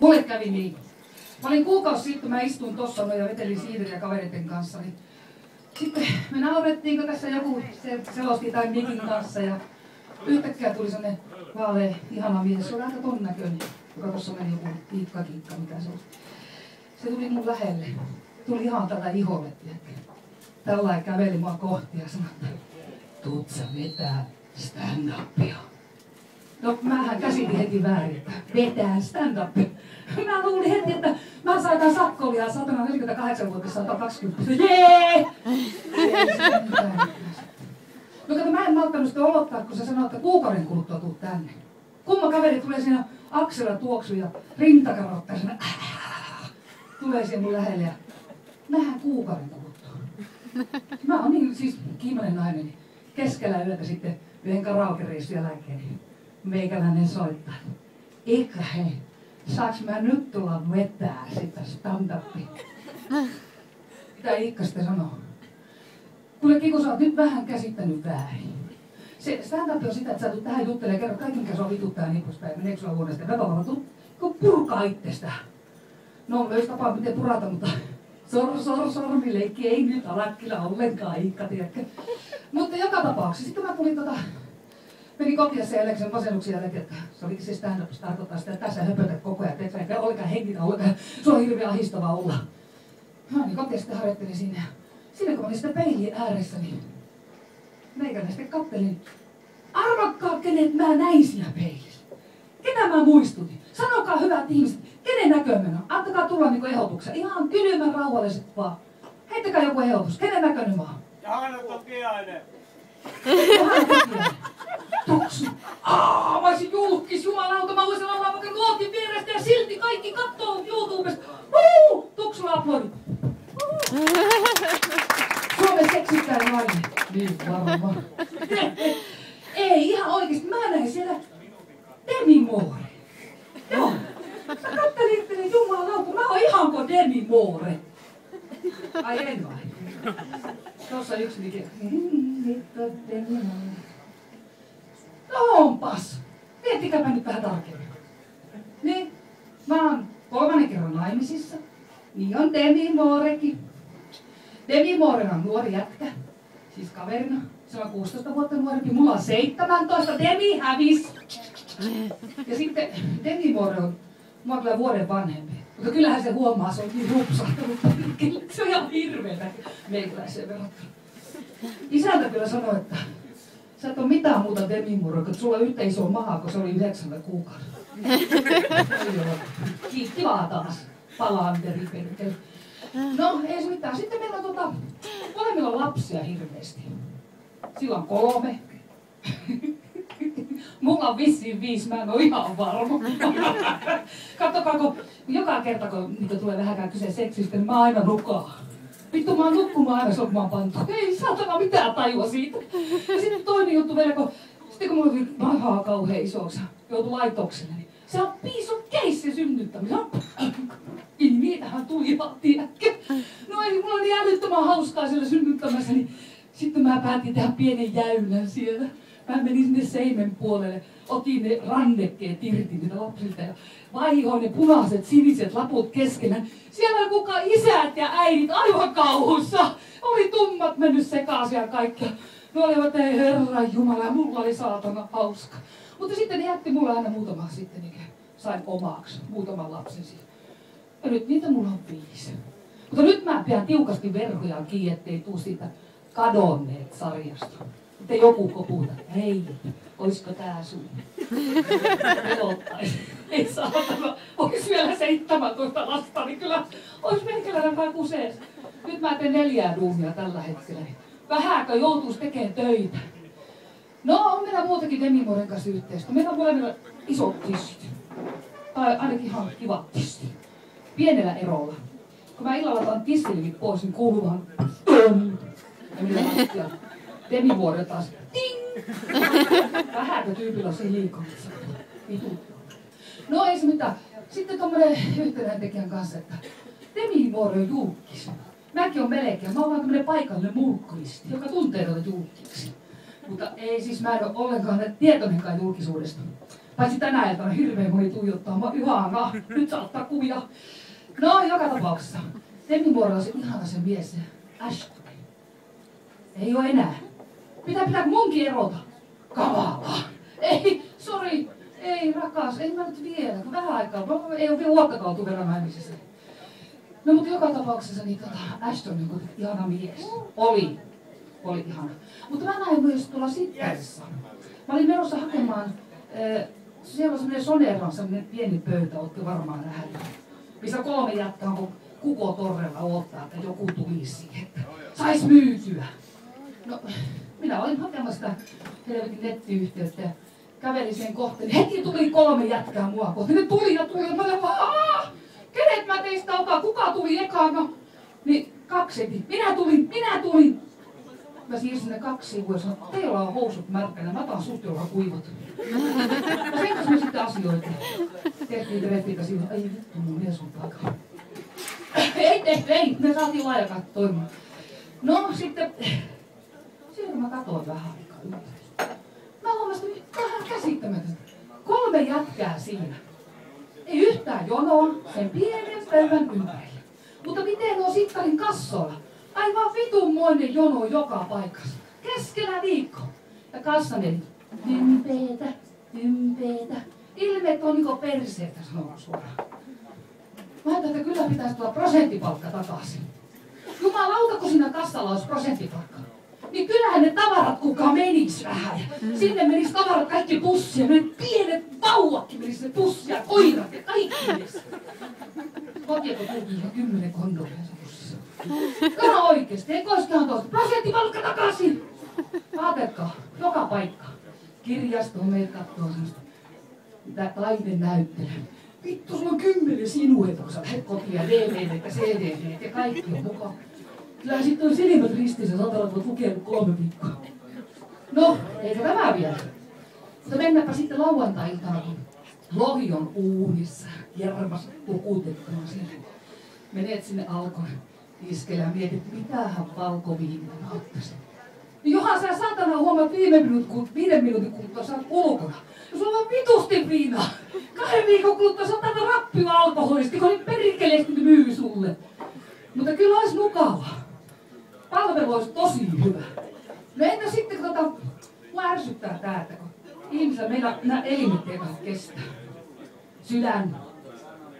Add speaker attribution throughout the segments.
Speaker 1: Mulle kävi niin. Mä olin kuukausi sitten, mä istuin tossa ja vetelin siideriä kavereiden kanssa. Niin sitten me naurettiin, kun tässä joku selosti tai mikin kanssa. Ja yhtäkkiä tuli sellainen vaalea, ihana mies. Se oli aika ton näköinen. Joka tossa meni joku kiikka, mikä se oli. Se tuli mun lähelle. Tuli ihan tällä iholle, tiedätkö. Tällainen käveli mua kohti ja sanoi, että tuut sä vetää stand-upia. No mähän käsitin heti väärin, että vetää stand-upia. Mä luulin heti, että mä saan jotain sakkolia, 148 vuotta 120. Jee! No kato, mä en malttanut sitä olottaa, kun sä sanoit, että kuukauden kuluttua tuut tänne. Kumma kaveri tulee siinä aksella tuoksu ja rintakarottaa siinä. Tulee siihen mun lähelle ja nähdään kuukauden kuluttua. Mä oon niin siis kiimainen nainen, niin keskellä yötä sitten yhden karaoke-reissun jälkeen, niin meikäläinen soittaa. Eikä hei, saaks mä nyt tulla vetää sitä stand-upia? Mitä Iikka sitten sanoo? Kuule Kiko, sä oot nyt vähän käsittänyt väärin. Se stand-up on sitä, että sä tulet tähän juttelemaan ja kerrot kaikki, mikä sua vituttaa ja niin poispäin. Meneekö sulla huoneesta? Kun purkaa itsestä. No, löysi tapaa miten purata, mutta sormileikki ei nyt ala kyllä ollenkaan Iikka, tiedätkö. Mutta joka tapauksessa, sitten mä tulin menin kotiin sen jälkeen, sen masennuksen jälkeen, että se olikin se stand-up, se tarkoittaa sitä, että tässä höpötät koko ajan, et eikä ollenkaan henkitä, ollenkaan, se on hirveän ahistavaa olla. Mä niin kotiin sitten harjoittelin siinä. Siinä kun mä olin sitä peilin ääressä, niin meikällä sitten kattelin. Arvakkaa, kenet mä näin siinä peilissä. Ketä mä muistutin? Sanokaa hyvät ihmiset, kenen näköinen on? Antakaa tulla niinku ehdotuksia. Ihan kylmän rauhalliset vaan. Heittäkää joku ehdotus. Kenen näköinen mä oon?
Speaker 2: Johanna Tokiainen.
Speaker 1: Johanna Tokiainen. Tuksu. Mä olisin julkis, jumalauta. Mä voisin olla vaikka luotin vierestä ja silti kaikki kattoo YouTubesta. Tuksulla aplodit. Suomen seksikkäin nainen. Niin varmaan. Ei, ihan oikeesti. Mä näin siellä Demi Moore. Joo. Mä kattelin, että jumalauta, mä oon ihan kuin Demi Moore. Ai en vai? Tuossa yksi mikä. No onpas. Miettikääpä nyt vähän tarkemmin. Niin, mä oon 3. kerran naimisissa. Niin on Demi Moorekin. Demi Moore on nuori jätkä. Siis kaverina. Se on 16 vuotta nuorempi. Mulla on 17. Demi hävis. Ja sitten Demi Moore on mua kyllä vuoden vanhempi. Mutta kyllähän se huomaa, se on niin rupsahtanut. Se on ihan hirveetä meikäläiseen verrattuna. Isäntä kyllä sanoi, että sä et ole mitään muuta Demi Moore, kun sulla on yhtä iso maha, kun se oli 9 kuukauden. Kivaa taas. Palanteri perkele. No, ei se mitään. Sitten meillä on molemmilla on lapsia hirveästi. Sillä on 3. Mulla on vissiin 5, mä en ole ihan varma. Katsokaa, kun joka kerta kun niitä tulee vähänkään kyse seksistä, niin mä aina nukaan. Vittu, mä oon nukkumaan aina, kun mä oon pantu. Ei saatana mitään tajua siitä. Ja sitten toinen juttu vielä, sitten kun mulla tuli mahaa kauhean isoksi, joutui laitokselle, niin se on piece of case se synnyttäminen. Niin niitähän tuli ihan, tiedätkö? No ei, mulla oli älyttömän hauskaa siellä synnyttämässä, niin sitten mä päätin tehdä pienen jäynän siellä. Mä menin sinne seimen puolelle, otin ne rannekkeet irti niitä lapsilta ja vaihoin ne punaiset, siniset laput keskenään. Siellä oli kukaan isät ja äidit aivan kauhussa. Oli tummat mennyt sekaisin ja kaikkea. Ne olivat, ei herran jumala, mulla oli saatana hauska. Mutta sitten ne jätti mulle aina muutama sitten, niin sain omaksi muutaman lapsen siihen. Ja nyt niitä mulla on 5. Mutta nyt mä pidän tiukasti verhojaan kiinni, ettei tuu siitä kadonneet sarjasta. Sitten joku koputa, hei, oisko tää sun? Pelottaisi. Ei saatana, ois vielä 17 lasta, niin kyllä ois meikäläinen vähän kuseessa. Nyt mä teen 4 duunia tällä hetkellä. Vähäkö joutuisi tekemään töitä? No, on meillä muutakin Demi Mooren kanssa yhteistä. Meillä on molemmilla isot tissit. Tai ainakin ihan kivat tissit. Pienellä erolla. Kun mä illalla otan tissilivit pois, niin kuuluu vaan ja minä laskia. Demi Moore taas ting! Vähäkö tyypillä on se liikomassa? No ei se mitään. Sitten tommonen yhtenäinen tekijän kanssa, että Demi Moore on julkis. Mäkin on melkein. Mä oon vaan tämmönen paikallinen mulkkuristi, joka tuntee tuota julkiksi. Mutta ei siis, mä en ole ollenkaan tietoinenkaan julkisuudesta. Paitsi tänä iltana hirveän moni tuijottaa. Mä ihana, nyt saa ottaa kuvia. No, joka tapauksessa. Demi-Moore on se ihana se mies, se Ashton. Ei oo enää. Pitääkö munkin erota? Kavalaa. Ei, sori. Ei rakas, ei mä nyt vielä. Vähän aikaa. Ei oo vielä vuottakaan oltu verran naimisissa. No mutta joka tapauksessa niin Ashton on ihana mies. Oli ihana. Mutta mä näin myös tuolla Sittarissa. Mä olin menossa hakemaan, siellä on semmonen Soneran semmonen pieni pöytä, ootte varmaan nähnyt. Missä 3 jätkää on kuko torrella odottaa, että joku tulisi siihen, että sais myytyä. No, minä olin hakemassa sitä helvetin nettiyhteyttä ja kävelin sen kohteen. Heti tuli 3 jätkää mua kohti. Ne tuli ja mä olin vaan, kenet mä teistä otan? Kuka tuli ekana? Niin 2 heti. Minä tulin. Mä siirsin ne 2 sivua ja sanoin, että teillä on housut märkänä, mä otan sut, jolla kuivut. No sen kanssa me sitten asioitiin. Tehtiin treffitä siinä, ei vittu mun mies on takana. Ei, me saatiin laajakaan toimimaan. No sitten, siellä mä katsoin vähän aikaa yhdessä. Mä huomasin, että vähän käsittämätöntä. 3 jätkää siinä. Ei yhtään jonoa sen pienen pöydän ympärillä. Mutta miten on Sittarin kassoilla? Aivan vitunmoinen jono joka paikassa. Keskellä viikkoa. Ja kassa meni. Tympeetä. Ilmeet on niinku perseetä, sanoo suoraan. Mä ajattelin, että kyllä pitäisi tulla prosenttipalkka takaisin. Jumalauta, kun siinä kassalla olisi prosenttipalkka. Niin kyllähän ne tavarat kukaan menis vähän. Ja sinne menis tavarat kaikki pussiin. Ne pienet vauvatkin menis ne pussia, koirat ja kaikki menis. Kotiako tultiin 10 kondomia se pussissa. Kyllä oikeesti, eikö olisikaan tuosta prosenttipalkka takaisin? Aatelkaa, joka paikka. Kirjastoon meidät kattoo semmoista taidenäyttelyä. Vittu, sulla on 10 sinueta, kun sä lähdet kotiin ja DVDt ja CD:t ja kaikki on mukaan. Kyllä sitten on silmät ristissä, satarat voit lukea 3 viikkoa. No, eikö tämä vielä? Mutta mennäänpä sitten lauantai-iltana, kun lohi on uunissa, jermas pukutettuna siellä. Menet sinne Alkon tiskelle ja mietit, mitähän valkoviininen auttaisi. Niin johan sä saatana huomaat 5 minuutin kuluttua sä oot ulkona. Ja sulla on vitusti viinaa. 2 viikon kuluttua sä oot aina rappio alkoholisti, kun niin perkeleesti myy sulle. Mutta kyllä olisi mukavaa. Palvelu olisi tosi hyvä. No entä sitten, kun mua ärsyttää tää, että kun ihmisellä meillä nämä elimet eivät kestä. Sydän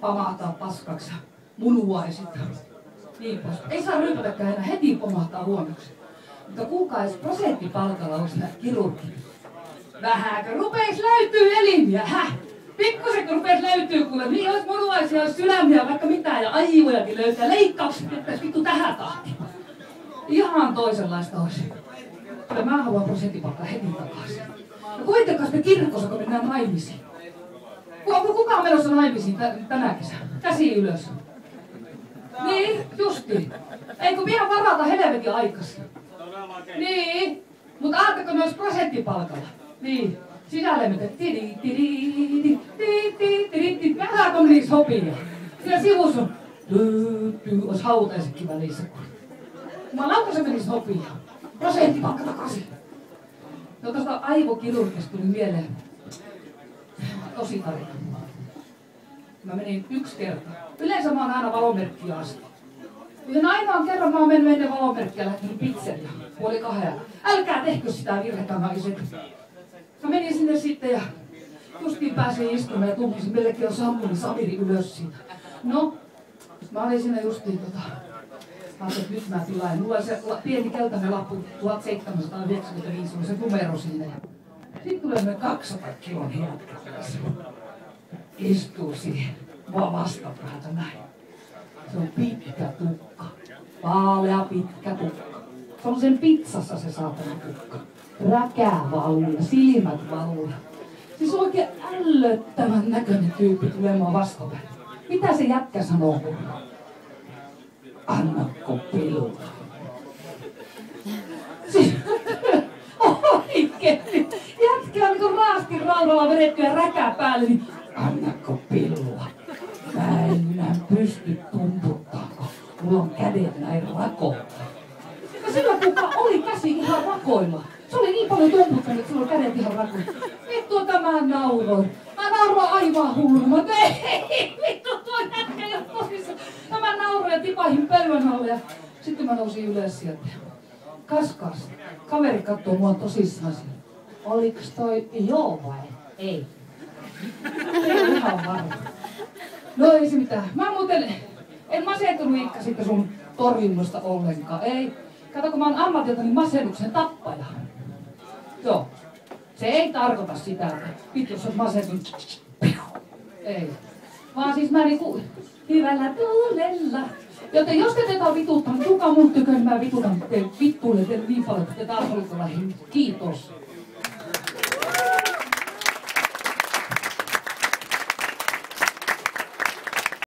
Speaker 1: pamahtaa paskaksi ja munuaiset. Niin pois. Ei saa ryypätäkään enää, heti pomahtaa huonoksi. Mutta kuulkaa, jos prosenttipalkalla olisi nää kirurgi. Vähänkö rupeis löytyy elimiä, Pikkusen kun rupeis löytyy kuule, niin olisi munuaisia, olisi sydämiä, vaikka mitään ja aivojakin löytää. Leikkaukset pitäis vittu tähän tahtiin. Ihan toisenlaista olisi. Kyllä mä haluan prosenttipalkkaa heti takaisin. Ja kuvitelkaa sitten kirkossa, kun mennään naimisiin. Onko kukaan menossa naimisiin tänä kesänä? Käsi ylös. Niin, justiin. Ei kun vielä varata helvetin aikaisin. Niin, mutta ajattelko myös prosenttipalkalla? Niin, sisälle mennä. Vähän kun niissä sopii. Siellä sivussa on olisi hautaisetkin välissä. Jumalauta se menisi sopii. Prosenttipalkka takaisin. No tuosta aivokirurgista tuli mieleen tosi tarina. Mä menin 1 kerta. Yleensä mä oon aina valomerkkiä asti. Yhden ainoan kerran mä oon mennyt ennen valomerkkiä lähtenyt pizzeria. 1:30. Älkää tehkö sitä virhettä, naiset. Mä menin sinne sitten ja justiin pääsin istumaan ja tunkisin melkein jo sammuni Samiri ylös siitä. No, mä olin siinä justiin että nyt mä tilain. Mulla oli se pieni keltainen lappu 1795, oli se numero siinä. Sitten tulee semmoinen 200 kilon jätkä. Istuu siihen. Mua vastapäätä näin. Se on pitkä tukka. Vaalea pitkä tukka. Se on sen pizzassa se saatana tukka. Räkää valuu ja silmät valuu. Siis oikein ällöttävän näköinen tyyppi tulee mua vastapäätä. Mitä se jätkä sanoo? Annakko pilua? Siis, oikeesti. Jätkä on niinku raastin raudalla vedettyä räkää päälle, niin annakko pilua? Mä en enää pysty tumputtamaan, kun mulla on kädet näin rakoilla. Ja silloin kuka oli käsi ihan rakoilla. Se oli niin paljon tumputtanut, että sulla on kädet ihan rakoilla. Vittu tämä nauraa. nauroin. Mä nauroin aivan hulluna. Mä ei vittu, toi jätkä jo toissa. Ja mä nauroin ja tipahin pöydän alle ja sitten mä nousin ylös sieltä. Kas. Kaveri katsoo mua tosissaan. Oliks toi joo vai ei? Ei ihan varma. No ei se mitään. Mä muuten en masentunut Iikka siitä sun torjunnosta ollenkaan. Ei. Kato, kun mä oon ammatiltani masennuksen tappaja. Joo. Se ei tarkoita sitä, että vittu sä oot masentunut. Ei. Vaan siis mä niinku hyvällä tuulella. Joten jos te teitä vituttaa, niin tulkaa mun tykö, niin mä vitutan te vittuille niin paljon, että te taas olette lähin. Kiitos.